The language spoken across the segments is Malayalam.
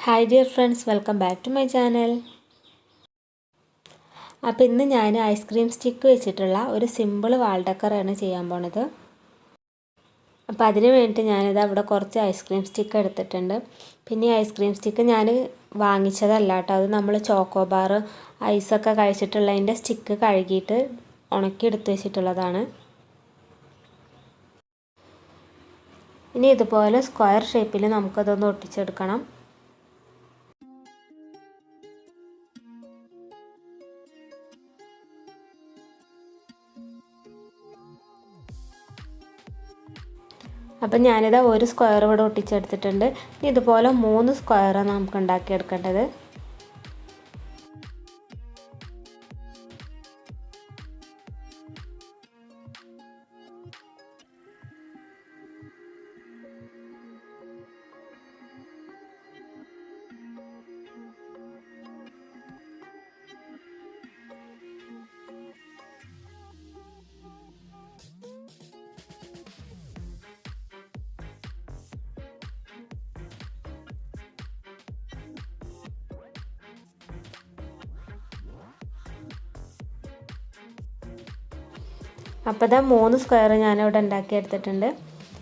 Hi dear friends, welcome back to my channel. അപ്പോൾ ഇന്ന് ഞാൻ ഐസ്ക്രീം സ്റ്റിക്ക് വെച്ചിട്ടുള്ള ഒരു സിമ്പിൾ വാൾ ഡെക്കറാണ് ചെയ്യാൻ പോണത്. അപ്പോൾ അതിന് വേണ്ടി ഞാനിത് അവിടെ കുറച്ച് ഐസ്ക്രീം സ്റ്റിക്ക് എടുത്തിട്ടുണ്ട്. പിന്നെ ഈ ഐസ്ക്രീം സ്റ്റിക്ക് ഞാൻ വാങ്ങിച്ചതല്ല കേട്ടോ, അത് നമ്മൾ ചോക്കോ ബാർ ഐസൊക്കെ കഴിച്ചിട്ടുള്ളതിൻ്റെ സ്റ്റിക്ക് കഴുകിയിട്ട് ഉണക്കി എടുത്ത് വെച്ചിട്ടുള്ളതാണ്. ഇനി ഇതുപോലെ സ്ക്വയർ ഷേപ്പിൽ നമുക്കതൊന്ന് ഒട്ടിച്ചെടുക്കണം. അപ്പം ഞാനിത് ഒരു സ്ക്വയർ ഇവിടെ ഒട്ടിച്ചെടുത്തിട്ടുണ്ട്. ഇതുപോലെ 3 സ്ക്വയറാണ് നമുക്ക് ഉണ്ടാക്കിയെടുക്കേണ്ടത്. അപ്പോൾ ഇതാ 3 സ്ക്വയർ ഞാനിവിടെ ഉണ്ടാക്കിയെടുത്തിട്ടുണ്ട്.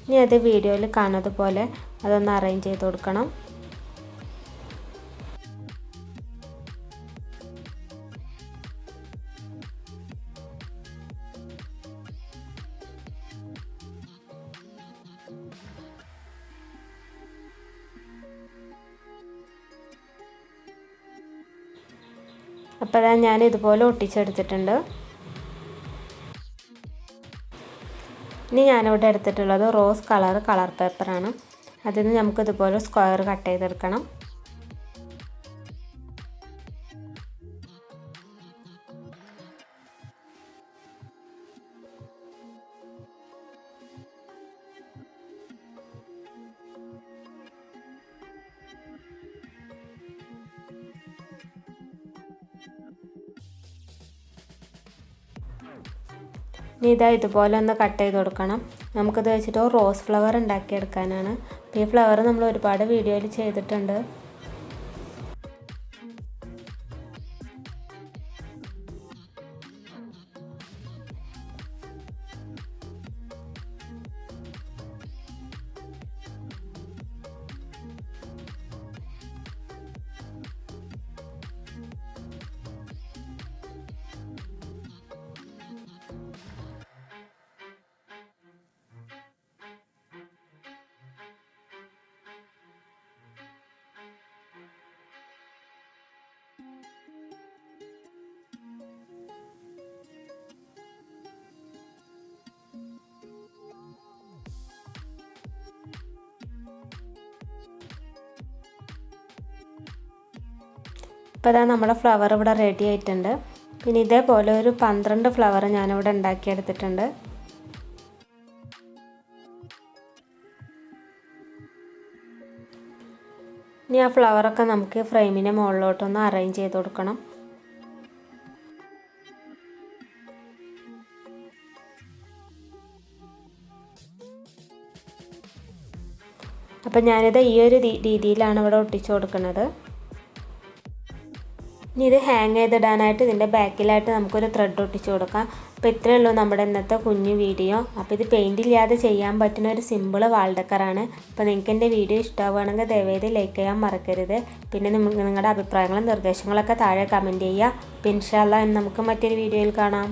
ഇനി അത് വീഡിയോയിൽ കാണുന്നത് പോലെ അതൊന്ന് അറേഞ്ച് ചെയ്ത് കൊടുക്കണം. അപ്പോൾ അതാ ഞാൻ ഇതുപോലെ ഒട്ടിച്ചെടുത്തിട്ടുണ്ട്. ഇനി ഞാനിവിടെ എടുത്തിട്ടുള്ളത് റോസ് കളർ പേപ്പറാണ്. അതിൽ നിന്ന് നമുക്കിതുപോലെ സ്ക്വയർ കട്ട് ചെയ്തെടുക്കണം. ഇനി ഇതുപോലെ ഒന്ന് കട്ട് ചെയ്ത് കൊടുക്കണം. നമുക്കിത് വെച്ചിട്ട് റോസ് ഫ്ലവർ ഉണ്ടാക്കിയെടുക്കാനാണ്. ഈ ഫ്ലവർ നമ്മൾ ഒരുപാട് വീഡിയോയിൽ ചെയ്തിട്ടുണ്ട്. ഇപ്പോൾ ഇതാ നമ്മുടെ ഫ്ലവർ ഇവിടെ റെഡി ആയിട്ടുണ്ട്. പിന്നെ ഇതേപോലെ ഒരു 12 ഫ്ലവർ ഞാനിവിടെ ഉണ്ടാക്കിയെടുത്തിട്ടുണ്ട്. ഇനി ആ ഫ്ലവറൊക്കെ നമുക്ക് ഫ്രെയിമിൻ്റെ മുകളിലോട്ടൊന്ന് അറേഞ്ച് ചെയ്ത് കൊടുക്കണം. അപ്പം ഞാനിത് ഈ ഒരു രീതിയിലാണ് ഇവിടെ ഒട്ടിച്ചു കൊടുക്കുന്നത്. ഇനി ഇത് ഹാങ് ചെയ്തിടാനായിട്ട് ഇതിൻ്റെ ബാക്കിലായിട്ട് നമുക്കൊരു ത്രെഡ് ഒട്ടിച്ചു കൊടുക്കാം. അപ്പോൾ ഇത്രയേ ഉള്ളൂ നമ്മുടെ ഇന്നത്തെ കുഞ്ഞു വീഡിയോ. അപ്പോൾ ഇത് പെയിൻ്റ് ഇല്ലാതെ ചെയ്യാൻ പറ്റുന്ന ഒരു സിമ്പിൾ വാൾ ഡെക്കറാണ്. അപ്പോൾ നിങ്ങൾക്ക് എൻ്റെ വീഡിയോ ഇഷ്ടമാവുകയാണെങ്കിൽ ദയവേത് ലൈക്ക് ചെയ്യാൻ മറക്കരുത്. പിന്നെ നിങ്ങളുടെ അഭിപ്രായങ്ങളും നിർദ്ദേശങ്ങളൊക്കെ താഴെ കമൻറ്റ് ചെയ്യുക. അപ്പോൾ ഇൻഷാ അല്ലാഹ് നമുക്ക് മറ്റൊരു വീഡിയോയിൽ കാണാം.